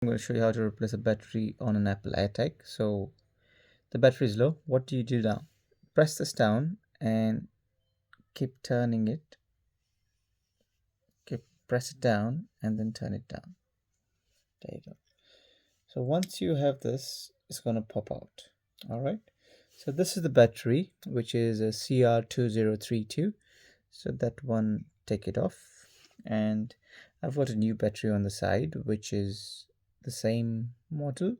I'm going to show you how to replace a battery on an Apple AirTag. So the battery is low. What do you do now? Press this down and keep turning it. Press it down and then turn it down. There you go. So once you have this, it's going to pop out. All right. So this is the battery, which is a CR2032. So that one, take it off. And I've got a new battery on the side, which is the same model,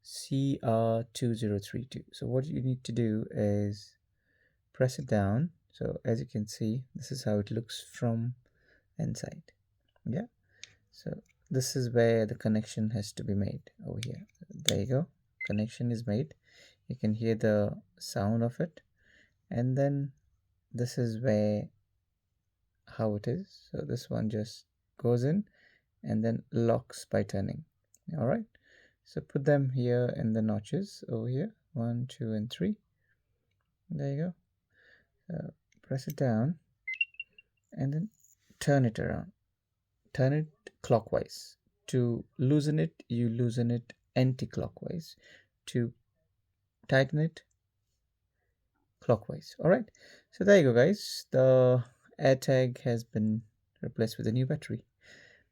CR2032. So what you need to do is press it down. So as you can see, this is how it looks from inside. Yeah. So this is where the connection has to be made over here. There you go. Connection is made. You can hear the sound of it. And then this is where how it is. So this one just goes in and then locks by turning. All right. So put them here in the notches over here. 1, 2, and 3. There you go. Press it down and then turn it around. Turn it clockwise. To loosen it, you loosen it anti-clockwise. To tighten it, clockwise. All right. So there you go, guys. The AirTag has been replaced with a new battery.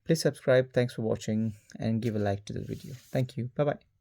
Please subscribe. Thanks for watching and give a like to the video. Thank you. Bye bye.